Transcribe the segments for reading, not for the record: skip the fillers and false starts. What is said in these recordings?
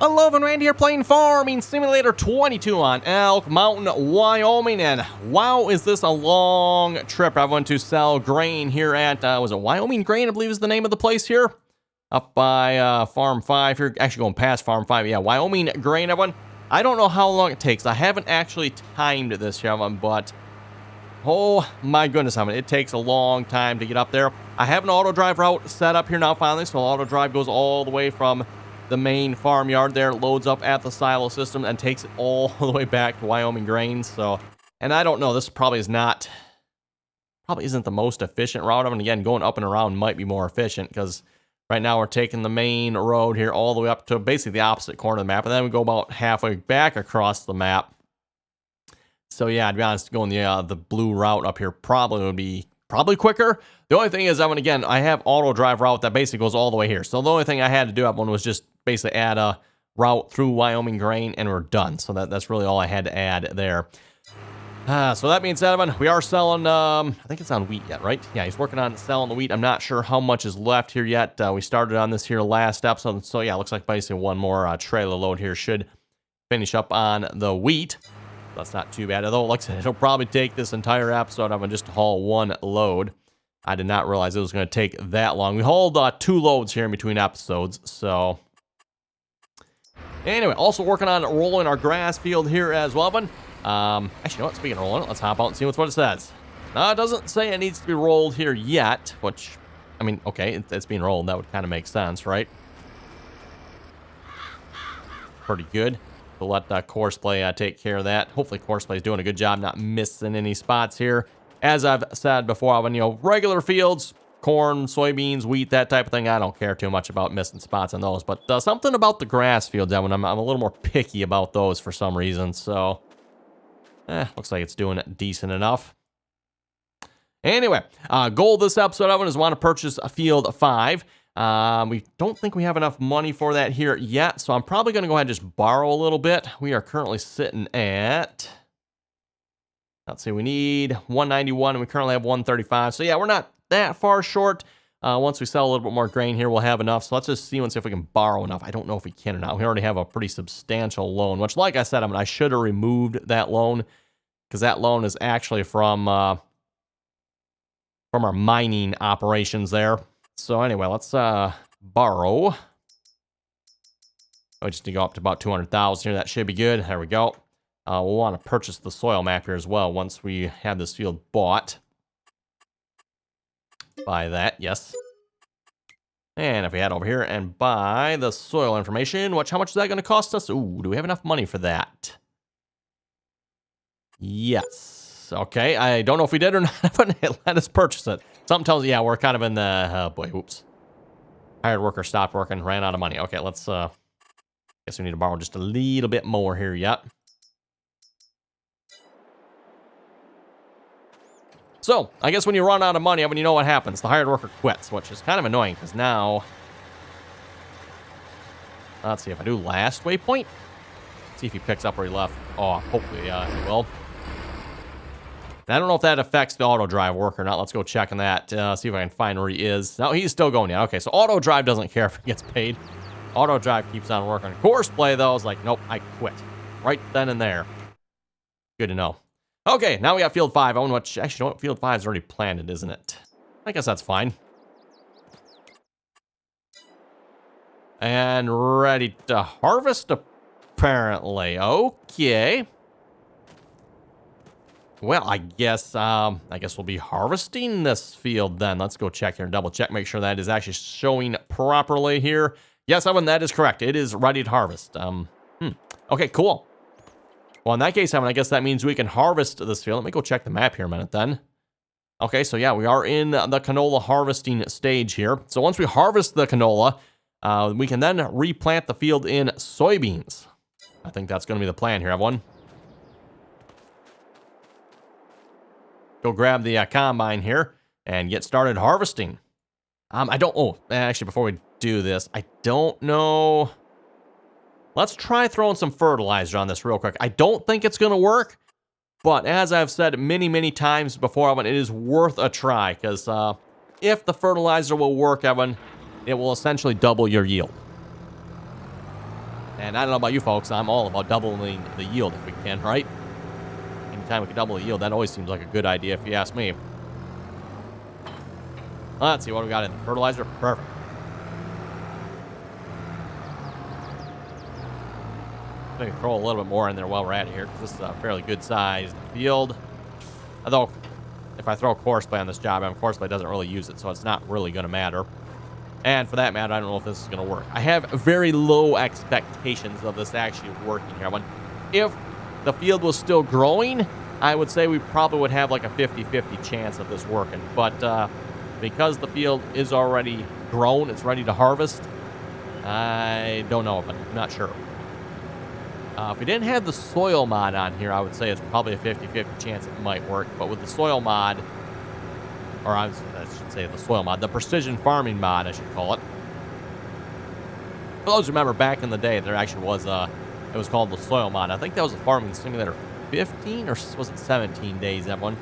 Hello, and Randy here playing Farming Simulator 22 on Elk Mountain, Wyoming, and wow, is this a long trip. I went to sell grain here at, was it Wyoming Grain, I believe is the name of the place here? Up by Farm 5 here, actually going past Farm 5, yeah, Wyoming Grain, everyone. I don't know how long it takes. I haven't actually timed this here, everyone, but oh my goodness, everyone, it takes a long time to get up there. I have an auto drive route set up here now finally, so auto drive goes all the way from the main farmyard there, loads up at the silo system and takes it all the way back to Wyoming Grain. So, and I don't know, this probably isn't the most efficient route. I mean, again, going up and around might be more efficient because right now we're taking the main road here all the way up to basically the opposite corner of the map, and then we go about halfway back across the map. So yeah, to be honest, going the blue route up here probably would be quicker. The only thing is, I have auto drive route that basically goes all the way here. So the only thing I had to do that one was just basically add a route through Wyoming Grain and we're done. So that's really all I had to add there. So that being said, we are selling, I think it's on wheat yet, right? Yeah, he's working on selling the wheat. I'm not sure how much is left here yet. We started on this here last episode. So yeah, looks like basically one more trailer load here should finish up on the wheat. That's not too bad. Although, like I said, it'll probably take this entire episode of just to haul one load. I did not realize it was going to take that long. We hauled 2 loads here in between episodes, so anyway, also working on rolling our grass field here as well. Actually, you know what? Speaking of rolling it, let's hop out and see what it says. It doesn't say it needs to be rolled here yet, which, I mean, okay, it's being rolled. That would kind of make sense, right? Pretty good. We'll let Courseplay take care of that. Hopefully Courseplay is doing a good job, not missing any spots here. As I've said before, when regular fields, corn, soybeans, wheat, that type of thing, I don't care too much about missing spots on those. But something about the grass fields, I'm a little more picky about those for some reason. So, looks like it's doing it decent enough. Anyway, goal this episode of it is want to purchase a field 5. We don't think we have enough money for that here yet, so I'm probably going to go ahead and just borrow a little bit. We are currently sitting at, let's see, we need 191 and we currently have 135. So yeah, we're not that far short. Once we sell a little bit more grain here, we'll have enough. So let's just see and see if we can borrow enough. I don't know if we can or not. We already have a pretty substantial loan, which, like I said, I should have removed that loan because that loan is actually from our mining operations there. So anyway, let's borrow. We just need to go up to about 200,000 here. That should be good. There we go. We'll want to purchase the soil map here as well once we have this field bought. Buy that, yes. And if we head over here and buy the soil information, how much is that going to cost us? Ooh, do we have enough money for that? Yes. Okay, I don't know if we did or not, but let us purchase it. Something tells me, yeah, we're kind of in the, oh boy, oops. Hired worker stopped working, ran out of money. Okay, let's, guess we need to borrow just a little bit more here yet. So, I guess when you run out of money, you know what happens. The hired worker quits, which is kind of annoying, because now, let's see if I do last waypoint. See if he picks up where he left. Oh, hopefully, he will. I don't know if that affects the auto drive work or not. Let's go check on that. See if I can find where he is. No, he's still going. Yeah, okay. So auto drive doesn't care if he gets paid. Auto drive keeps on working. Courseplay though is like, nope, I quit right then and there. Good to know. Okay, now we got field 5. Which actually, you know what? Field 5 is already planted, isn't it? I guess that's fine. And ready to harvest, apparently. Okay. Well, I guess we'll be harvesting this field then. Let's go check here and double check, make sure that is actually showing properly here. Yes, Evan, that is correct. It is ready to harvest. Okay, cool. Well, in that case, Evan, I guess that means we can harvest this field. Let me go check the map here a minute then. Okay, so yeah, we are in the canola harvesting stage here. So once we harvest the canola, we can then replant the field in soybeans. I think that's going to be the plan here, everyone. Go grab the combine here and get started harvesting. Actually, before we do this, I don't know. Let's try throwing some fertilizer on this real quick. I don't think it's going to work, but as I've said many, many times before, it is worth a try because if the fertilizer will work, Evan, it will essentially double your yield. And I don't know about you folks, I'm all about doubling the yield if we can, right? Anytime we can double the yield, that always seems like a good idea if you ask me. Let's see what we got in the fertilizer. Perfect. Maybe throw a little bit more in there while we're at it here, because this is a fairly good sized field. Although, if I throw course play on this job, course play doesn't really use it, so it's not really going to matter. And for that matter, I don't know if this is going to work. I have very low expectations of this actually working here. If the field was still growing, I would say we probably would have like a 50-50 chance of this working. But because the field is already grown, it's ready to harvest, I don't know, but I'm not sure. If we didn't have the soil mod on here, I would say it's probably a 50-50 chance it might work. But with the soil mod, or I should say the soil mod, the precision farming mod, I should call it. For those who remember back in the day, there actually was it was called the soil mod. I think that was a farming simulator 15 or was it 17 days, that one.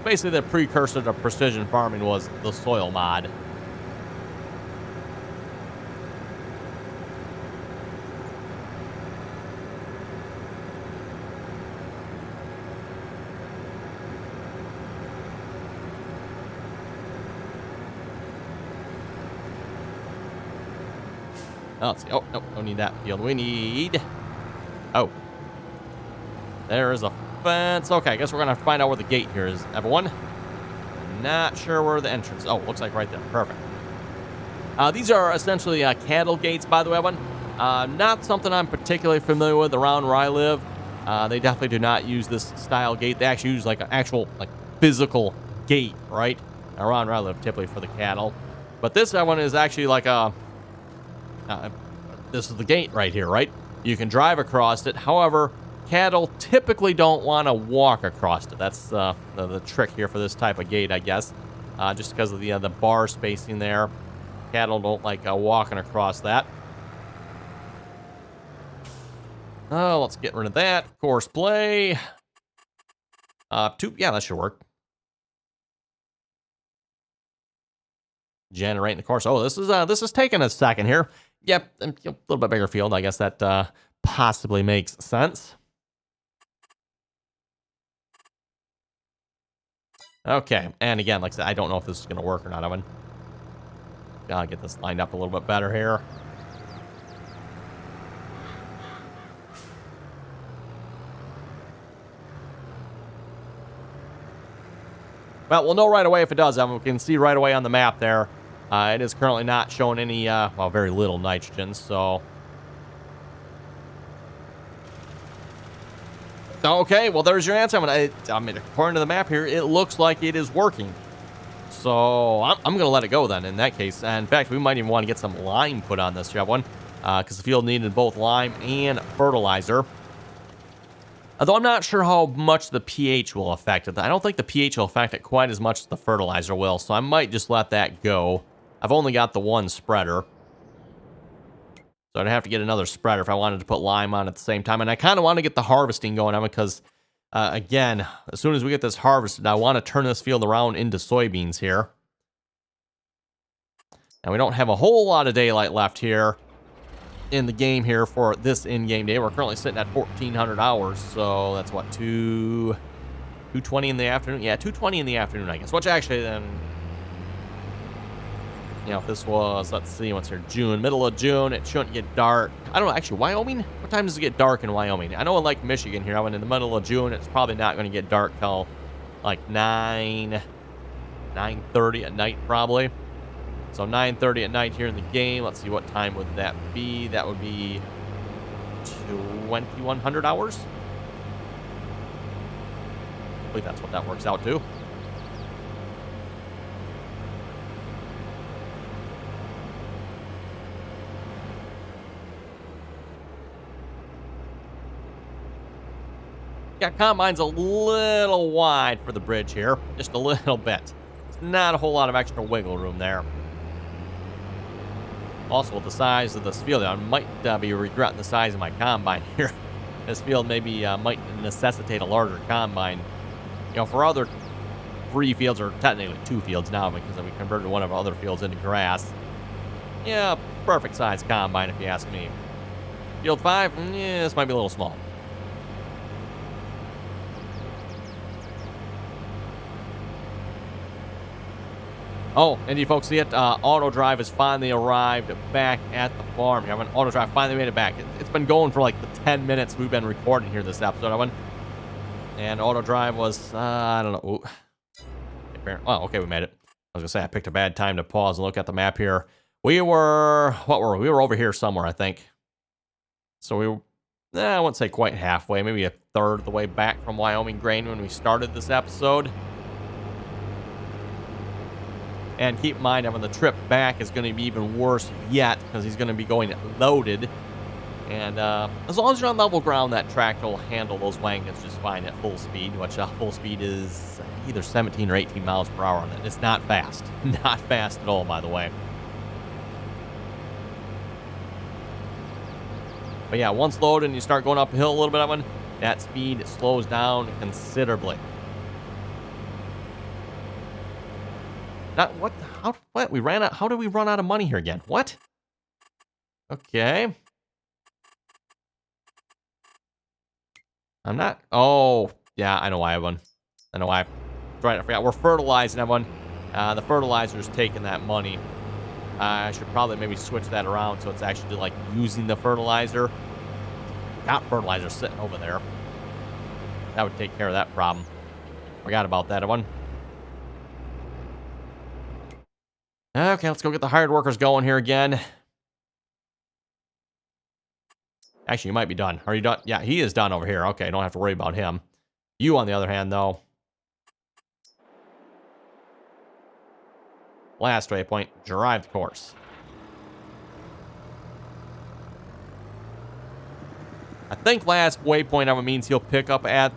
Basically, the precursor to precision farming was the soil mod. Let's see. Oh, no, don't need that field. We need... Oh. There is a fence. Okay, I guess we're going to find out where the gate here is, everyone. Not sure where the entrance... Oh, looks like right there. Perfect. These are essentially cattle gates, by the way, everyone. Not something I'm particularly familiar with around where I live. They definitely do not use this style gate. They actually use like an actual physical gate, right? Around where I live, typically for the cattle. But this one is actually like a... this is the gate right here, right? You can drive across it. However, cattle typically don't want to walk across it. That's the trick here for this type of gate, I guess. Just because of the bar spacing there. Cattle don't like walking across that. Oh, let's get rid of that. Course play. Yeah, that should work. Generating the course. Oh, this is taking a second here. Yep, a little bit bigger field. I guess that possibly makes sense. Okay, and again, like I said, I don't know if this is going to work or not. I'm going to get this lined up a little bit better here. Well, we'll know right away if it does. We can see right away on the map there. It is currently not showing any, well, very little nitrogen, so... Okay, well, there's your answer. I mean, according to the map here, it looks like it is working. So, I'm going to let it go then, in that case. And in fact, we might even want to get some lime put on this job one, because the field needed both lime and fertilizer. Although I'm not sure how much the pH will affect it. I don't think the pH will affect it quite as much as the fertilizer will, so I might just let that go. I've only got the one spreader. So I'd have to get another spreader if I wanted to put lime on at the same time. And I kind of want to get the harvesting going on because, again, as soon as we get this harvested, I want to turn this field around into soybeans here. And we don't have a whole lot of daylight left here in the game here for this in-game day. We're currently sitting at 1,400 hours, so that's what, 2:20 in the afternoon? Yeah, 2:20 in the afternoon, I guess. Which actually then, you know, if this was, let's see, what's here, June, middle of June, it shouldn't get dark. I don't know, actually, Wyoming? What time does it get dark in Wyoming? I know in, like, Michigan here, I went in the middle of June, it's probably not going to get dark till, like, 9:30 at night, probably. So 9:30 at night here in the game. Let's see, what time would that be? That would be 2,100 hours. I believe that's what that works out to. Yeah, combine's a little wide for the bridge here. Just a little bit. It's not a whole lot of extra wiggle room there. Also, with the size of this field, I might be regretting the size of my combine here. This field maybe might necessitate a larger combine. You know, for other 3 fields, or technically 2 fields now, because we converted one of our other fields into grass. Yeah, perfect size combine if you ask me. Field 5, yeah, this might be a little small. Oh, and you folks see it? Auto Drive has finally arrived back at the farm. Everyone, Auto Drive finally made it back. It's been going for like the 10 minutes we've been recording here this episode, everyone. And Auto Drive was, I don't know. Ooh. Oh, okay, we made it. I was going to say, I picked a bad time to pause and look at the map here. We were, what were we? We were over here somewhere, I think. So we were, I wouldn't say quite halfway, maybe a third of the way back from Wyoming Grain when we started this episode. And keep in mind, the trip back is going to be even worse yet because he's going to be going loaded. And as long as you're on level ground, that tractor will handle those wagons just fine at full speed, which full speed is either 17 or 18 miles per hour on it. It's not fast. Not fast at all, by the way. But yeah, once loaded and you start going uphill a little bit, Evan, that speed slows down considerably. What? What? We ran out. How did we run out of money here again? What? Okay. I'm not. Oh, yeah, I know why, everyone. I know why. Right, I forgot. We're fertilizing, everyone. The fertilizer's taking that money. I should probably maybe switch that around so it's actually like using the fertilizer. Got fertilizer sitting over there. That would take care of that problem. Forgot about that, everyone. Okay, let's go get the hired workers going here again. Actually, you might be done. Are you done? Yeah, he is done over here. Okay, don't have to worry about him. You, on the other hand, though. Last waypoint, drive the course. I think last waypoint ever means he'll pick up at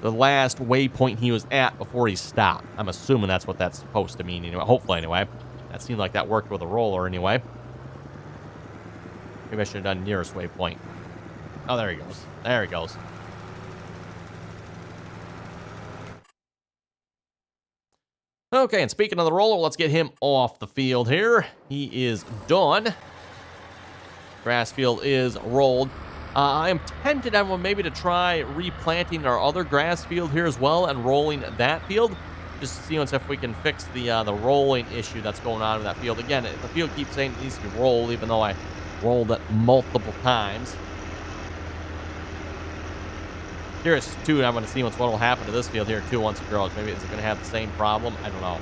the last waypoint he was at before he stopped. I'm assuming that's what that's supposed to mean anyway. Hopefully, anyway. That seemed like that worked with a roller anyway. Maybe I should have done nearest waypoint. Oh, there he goes. There he goes. Okay, and speaking of the roller, let's get him off the field here. He is done. Grass field is rolled. I am tempted, everyone, maybe to try replanting our other grass field here as well and rolling that field. Just to see if we can fix the rolling issue that's going on in that field. Again, the field keeps saying it needs to be rolled, even though I rolled it multiple times. Curious, too, and I'm going to see what will happen to this field here, too, once it grows. Maybe is it going to have the same problem? I don't know.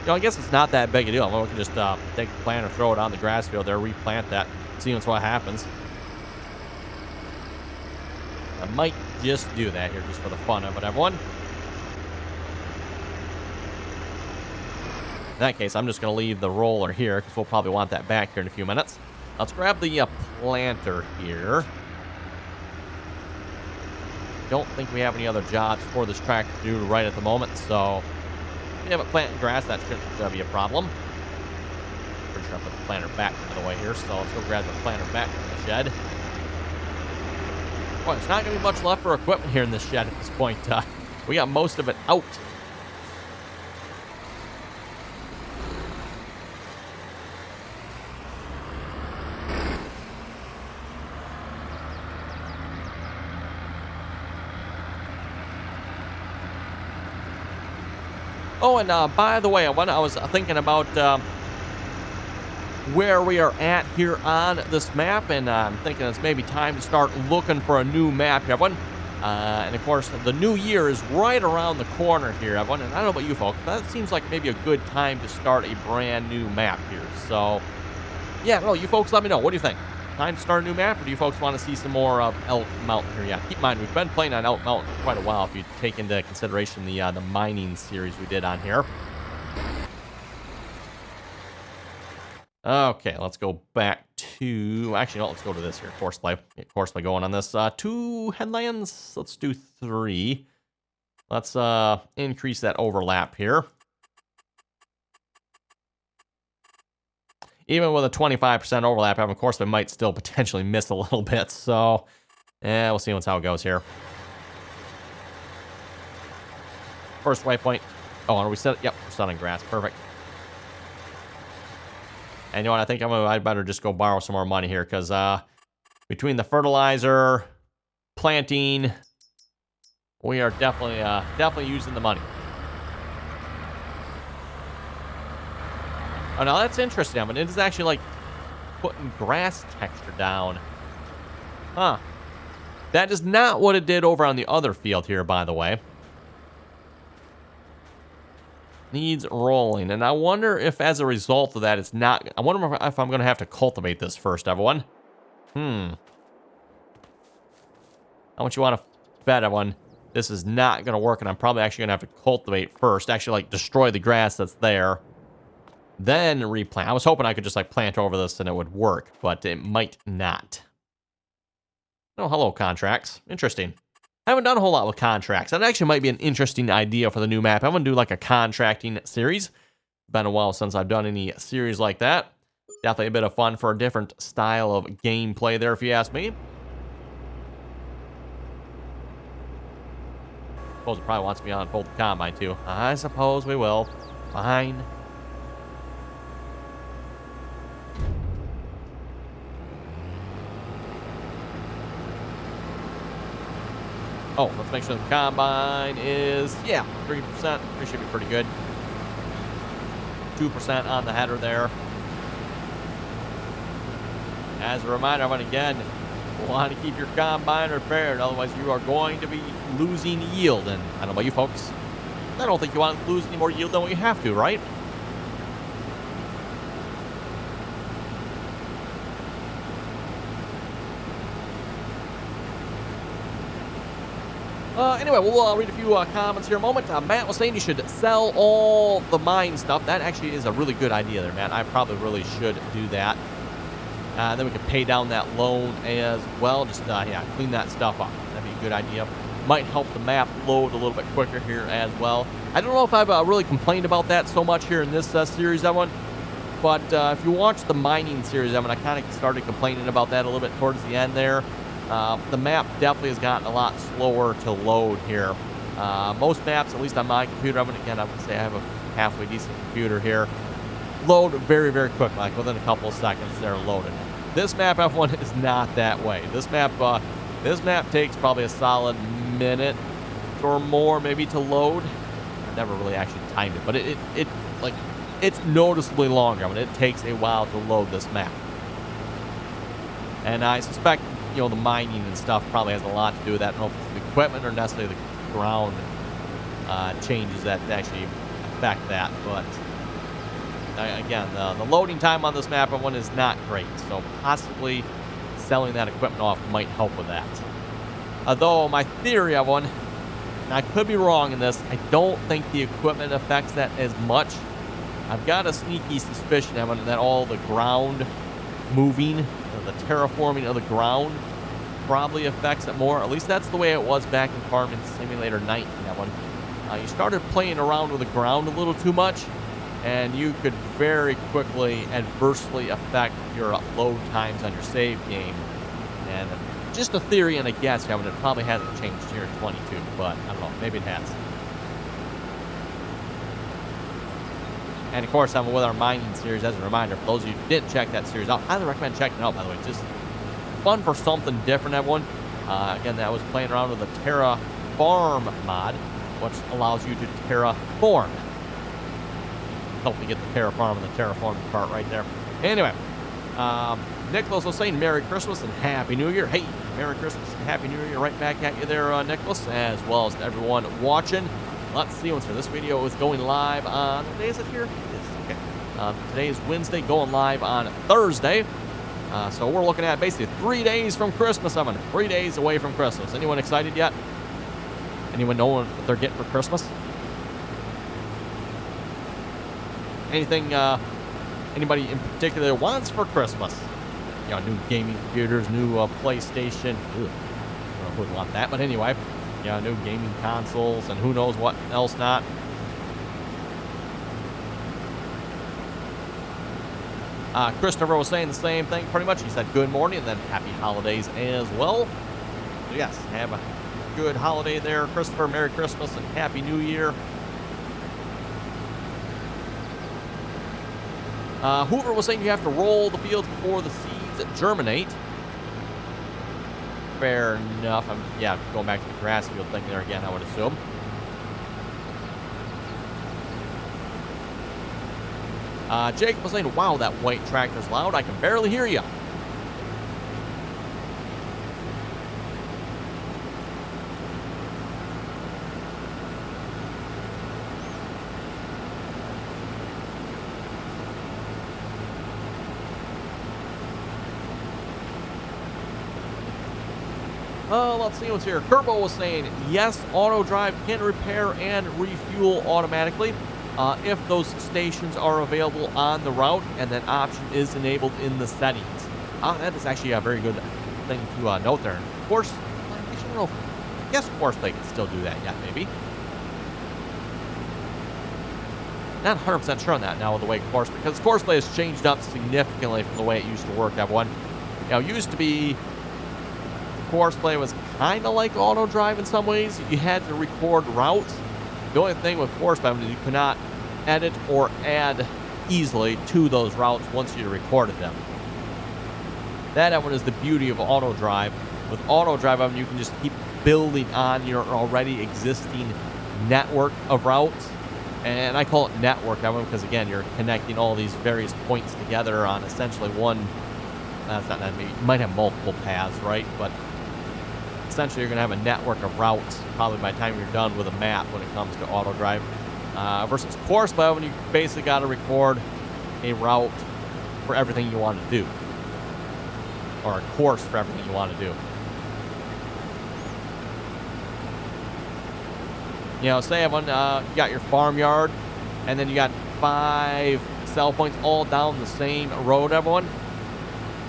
You know, I guess it's not that big a deal. We can just take the planter, throw it on the grass field there, replant that, see what happens. I might just do that here just for the fun of it, everyone. In that case, I'm just going to leave the roller here because we'll probably want that back here in a few minutes. Let's grab the planter here. Don't think we have any other jobs for this tractor to do right at the moment, so if we have it planting grass, that shouldn't be a problem. Pretty sure I put the planter back by the way here, so let's go grab the planter back from the shed. Boy, there's not going to be much left for equipment here in this shed at this point. We got most of it out. Oh, and by the way, I was thinking about where we are at here on this map, and I'm thinking it's maybe time to start looking for a new map here, everyone. And of course, the new year is right around the corner here, everyone. And I don't know about you folks, but that seems like maybe a good time to start a brand new map here. So, yeah, well, you folks let me know. What do you think? Time to start a new map, or do you folks want to see some more of Elk Mountain here? Yeah, keep in mind, we've been playing on Elk Mountain for quite a while if you take into consideration the mining series we did on here. Okay, let's go back to... Actually, no, let's go to this here. Course play. Get course play going on this. 2 headlands. Let's do 3. Let's increase that overlap here. Even with a 25% overlap, of course, we might still potentially miss a little bit. So, yeah, we'll see how it goes here. First waypoint. Oh, are we set? Yep, we're set on grass. Perfect. And you know what? I think I'd better just go borrow some more money here because between the fertilizer, planting, we are definitely using the money. Oh, now that's interesting. I mean, it is actually like putting grass texture down. Huh. That is not what it did over on the other field here, by the way. Needs rolling. And I wonder if as a result of that, it's not... I wonder if I'm going to have to cultivate this first, everyone. How much you want to bet, everyone? This is not going to work, and I'm probably actually going to have to cultivate first. Actually, like, destroy the grass that's there. Then replant. I was hoping I could just, like, plant over this and it would work, but it might not. Oh, hello, contracts. Interesting. I haven't done a whole lot with contracts. That actually might be an interesting idea for the new map. I'm going to do, like, a contracting series. Been a while since I've done any series like that. Definitely a bit of fun for a different style of gameplay there, if you ask me. I suppose it probably wants me on both the combine, too. I suppose we will. Fine. Oh, let's make sure the combine is, yeah, 3%. It should be pretty good. 2% on the header there. As a reminder, I'm going to, again, want to keep your combine repaired. Otherwise, you are going to be losing yield. And I don't know about you folks. I don't think you want to lose any more yield than what you have to, right? Anyway, we'll read a few comments here in a moment. Matt was saying you should sell all the mine stuff. That actually is a really good idea there, Matt. I probably really should do that. Then we can pay down that loan as well. Just, yeah, clean that stuff up. That'd be a good idea. Might help the map load a little bit quicker here as well. I don't know if I've really complained about that so much here in this series, everyone. But if you watch the mining series, I kind of started complaining about that a little bit towards the end there. The map definitely has gotten a lot slower to load here. Most maps, at least on my computer, again, I would say I have a halfway decent computer here, load very, very quick, like within a couple of seconds they're loaded. This map, F1, is not that way. This map takes probably a solid minute or more maybe to load. I never really actually timed it, but it's noticeably longer. It takes a while to load this map. And I suspect, you know, the mining and stuff probably has a lot to do with that. I don't know if it's the equipment or necessarily the ground changes that actually affect that. But again, the loading time on this map one is not great. So possibly selling that equipment off might help with that. Although my theory of one, and I could be wrong in this, I don't think the equipment affects that as much. I've got a sneaky suspicion that all the ground moving, the terraforming of the ground probably affects it more. At least that's the way it was back in Farming Simulator 19. You started playing around with the ground a little too much, and you could very quickly adversely affect your load times on your save game. And just a theory and a guess, it probably hasn't changed here in 22, but I don't know, maybe it has. And of course, with our mining series, as a reminder, for those of you who didn't check that series out, I highly recommend checking it out, by the way. Just fun for something different, everyone. Again, I was playing around with the Terraform mod, which allows you to terraform. Help me get the terraform and the terraforming part right there. Anyway, Nicholas was saying Merry Christmas and Happy New Year. Hey, Merry Christmas and Happy New Year right back at you there, Nicholas, as well as to everyone watching. Let's see what's here. This video is going live on, what day is it here? It is, okay. Today is Wednesday, going live on Thursday. So we're looking at basically 3 days from Christmas. 3 days away from Christmas. Anyone excited yet? Anyone know what they're getting for Christmas? Anything anybody in particular wants for Christmas? You know, new gaming computers, new PlayStation. Ugh, I don't know who would want that, but anyway. Yeah, new gaming consoles, and who knows what else not. Christopher was saying the same thing pretty much. He said good morning and then happy holidays as well. So yes, have a good holiday there, Christopher. Merry Christmas and Happy New Year. Hoover was saying you have to roll the fields before the seeds germinate. Fair enough. Yeah, going back to the grass field thing there again, I would assume. Jacob was saying, wow, that white tractor's loud. I can barely hear you. Let's see what's here. Kerbo was saying, yes, auto drive can repair and refuel automatically if those stations are available on the route, and that option is enabled in the settings. That is actually a very good thing to note there. Of course, I guess Courseplay can still do that yet, maybe. Not 100% sure on that now with the way because Courseplay has changed up significantly from the way it used to work, everyone. You know, it used to be Courseplay was kind of like auto drive in some ways. You had to record routes. The only thing with Courseplay is you could not edit or add easily to those routes once you recorded them. That one is the beauty of auto drive. With auto drive, you can just keep building on your already existing network of routes. And I call it network because, again, you're connecting all these various points together on essentially one. That's not that. You might have multiple paths, right? But essentially, you're going to have a network of routes probably by the time you're done with a map when it comes to auto drive. Versus Courseplay, when you basically got to record a route for everything you want to do, or a course for everything you want to do. You know, say everyone, you got your farmyard, and then you got 5 cell points all down the same road, everyone.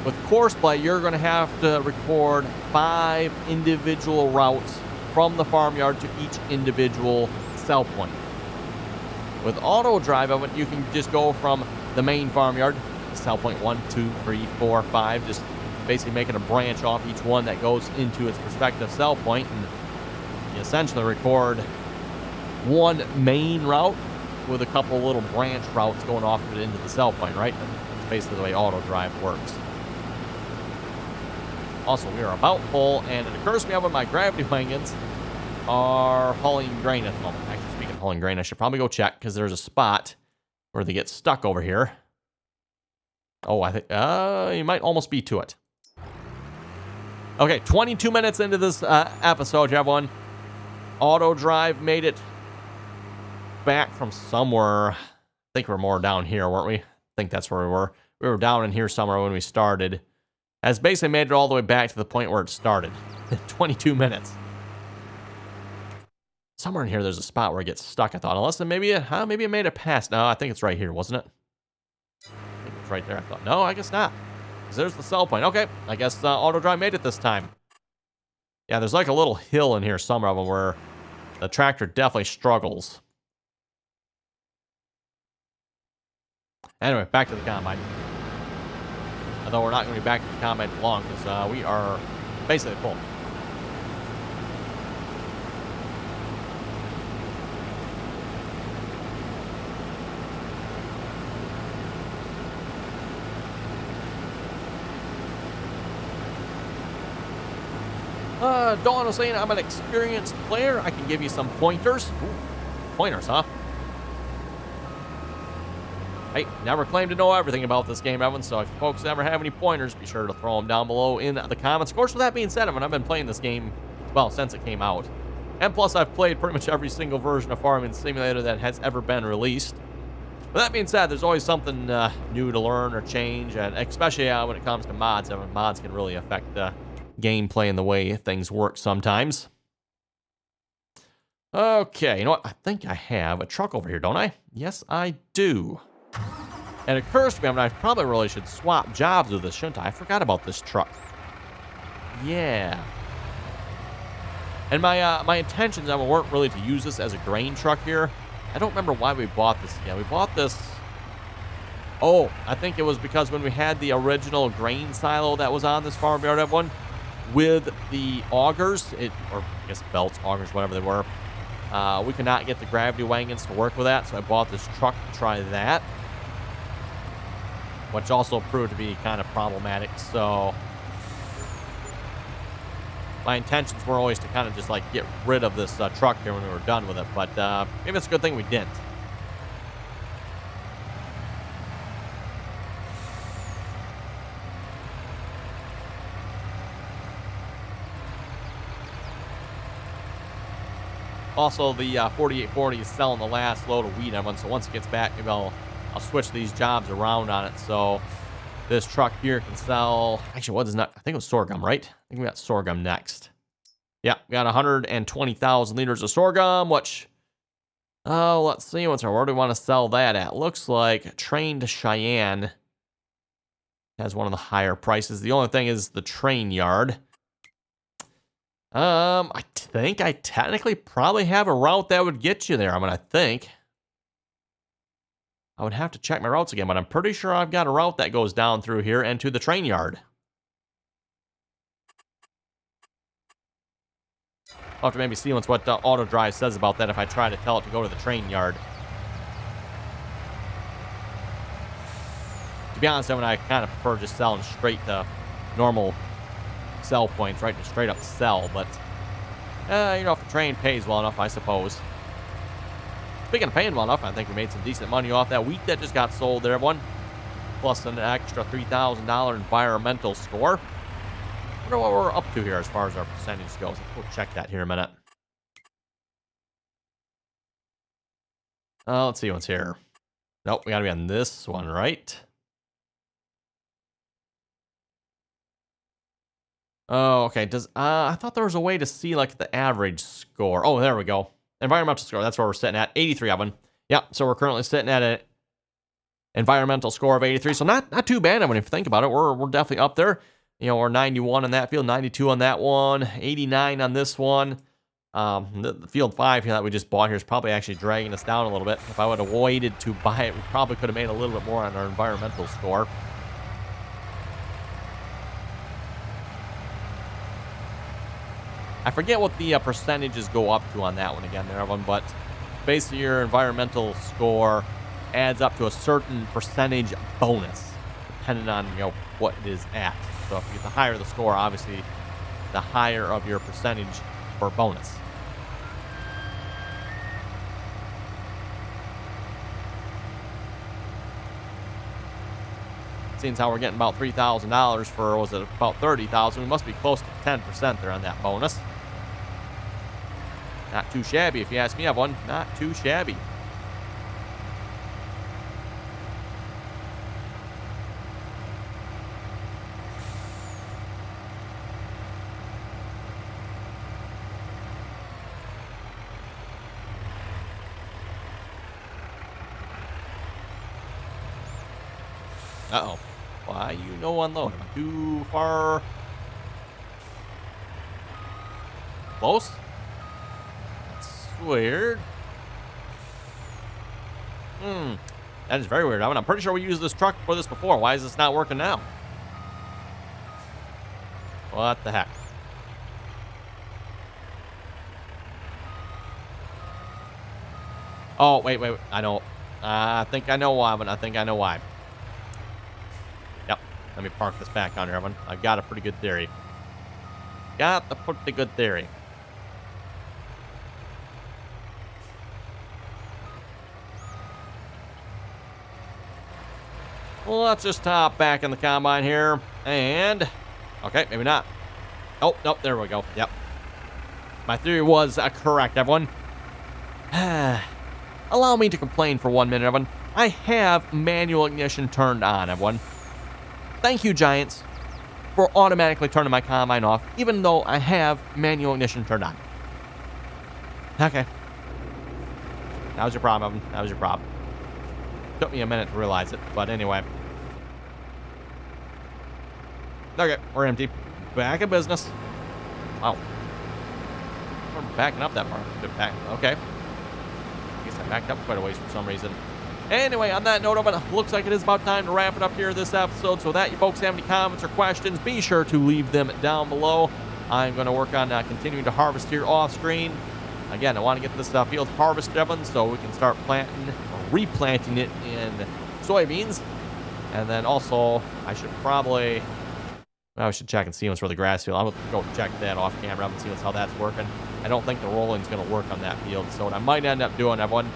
With Courseplay, you're going to have to record 5 individual routes from the farmyard to each individual cell point. With auto drive, you can just go from the main farmyard, cell point 1, 2, 3, 4, 5, just basically making a branch off each one that goes into its respective cell point, and you essentially record one main route with a couple little branch routes going off of it into the cell point, right? That's basically the way auto drive works. Also, we are about full, and it occurs to me when my gravity wagons are hauling grain at the moment. Actually, speaking of hauling grain, I should probably go check, because there's a spot where they get stuck over here. Oh, I think you might almost be to it. Okay, 22 minutes into this episode, everyone. Auto drive made it back from somewhere. I think we're more down here, weren't we? I think that's where we were. We were down in here somewhere when we started. Has basically made it all the way back to the point where it started. 22 minutes. Somewhere in here there's a spot where it gets stuck, I thought. Unless maybe it made it past. No, I think it's right here, wasn't it? I think it's right there. I thought, no, I guess not. 'Cause there's the cell point. Okay, I guess auto drive made it this time. Yeah, there's like a little hill in here somewhere where the tractor definitely struggles. Anyway, back to the combine. Although we're not going to be back to the combine for long, because we are basically full. Dawn was saying, I'm an experienced player. I can give you some pointers. Ooh, pointers, huh? Hey, never claim to know everything about this game, Evan, so if you folks ever have any pointers, be sure to throw them down below in the comments. Of course, with that being said, Evan, I've been playing this game, well, since it came out. And plus, I've played pretty much every single version of Farming Simulator that has ever been released. With that being said, there's always something new to learn or change, and especially when it comes to mods. Evan, mods can really affect gameplay and the way things work sometimes. Okay, you know what? I think I have a truck over here, don't I? Yes, I do. And it occurs to me, I mean, I probably really should swap jobs with this, shouldn't I? I forgot about this truck. Yeah. And my intentions, weren't really to use this as a grain truck here. I don't remember why we bought this. Yeah, we bought this. Oh, I think it was because when we had the original grain silo that was on this farmyard, everyone, with the augers, or I guess belts, augers, whatever they were, we could not get the gravity wagons to work with that, so I bought this truck to try that. which also proved to be kind of problematic. So my intentions were always to kind of just like get rid of this truck here when we were done with it, but maybe it's a good thing we didn't. Also, the 4840 is selling the last load of wheat, everyone. So once it gets back, maybe I'll switch these jobs around on it. So this truck here can sell. Actually, what is not? I think it was sorghum, right? I think we got sorghum next. Yeah, we got 120,000 liters of sorghum, which, oh, let's see. Where do we want to sell that at? Looks like Train to Cheyenne has one of the higher prices. The only thing is the train yard. I think I technically probably have a route that would get you there. I think. I would have to check my routes again, but I'm pretty sure I've got a route that goes down through here and to the train yard. I'll have to maybe see what Auto Drive says about that if I try to tell it to go to the train yard. To be honest, I kind of prefer just selling straight to normal sell points, right? Just straight up sell, but you know, if the train pays well enough, I suppose. Speaking of paying well enough, I think we made some decent money off that wheat that just got sold there, everyone. Plus an extra $3,000 environmental score. I wonder what we're up to here as far as our percentage goes. We'll check that here in a minute. Let's see what's here. Nope, we gotta be on this one, right? Oh, okay. I thought there was a way to see like the average score. Oh, there we go. Environmental score. That's where we're sitting at. 83 of them. Yeah. So we're currently sitting at an environmental score of 83. So not too bad. I mean, if you think about it, we're definitely up there. You know, we're 91 on that field, 92 on that one, 89 on this one. The field 5 here that we just bought here is probably actually dragging us down a little bit. If I would have waited to buy it, we probably could have made a little bit more on our environmental score. I forget what the percentages go up to on that one again, there, everyone, but basically your environmental score adds up to a certain percentage bonus, depending on, you know, what it is at. So if you get the higher the score, obviously, the higher of your percentage for bonus. Seeing how we're getting about $3,000 for, was it about $30,000? We must be close to 10% there on that bonus. Not too shabby, if you ask me, everyone. Not too shabby. Uh-oh. Why you no unload? Am I too far? Close? That's weird. That is very weird. I mean, I'm pretty sure we used this truck for this before. Why is this not working now? What the heck? Oh, wait. I know. I think I know why, but I think I know why. Yep. Let me park this back on here, everyone. I've got a pretty good theory. Got the pretty good theory. Well, let's just hop back in the combine here. And, okay, maybe not. Oh, nope, there we go. Yep. My theory was correct, everyone. Allow me to complain for 1 minute, everyone. I have manual ignition turned on, everyone. Thank you, Giants, for automatically turning my combine off, even though I have manual ignition turned on. Okay. That was your problem, Evan. That was your problem. Took me a minute to realize it, but anyway. Okay, we're empty. Back in business. Wow. We're backing up that far. Okay. I guess I backed up quite a ways for some reason. Anyway, on that note, it looks like it is about time to wrap it up here this episode. So that you folks have any comments or questions, be sure to leave them down below. I'm going to work on continuing to harvest here off screen. Again, I want to get this field harvested, Evan, so we can start planting or replanting it in soybeans. And then also, I should check and see what's for the grass field. I'm going to go check that off camera and see how that's working. I don't think the rolling's going to work on that field. So what I might end up doing, everyone,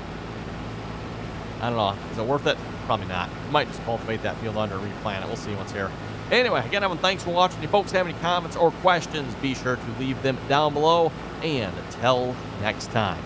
I don't know. Is it worth it? Probably not. Might just cultivate that field under and replant it. We'll see what's here. Anyway, again, everyone, thanks for watching. If you folks have any comments or questions, be sure to leave them down below. And until next time.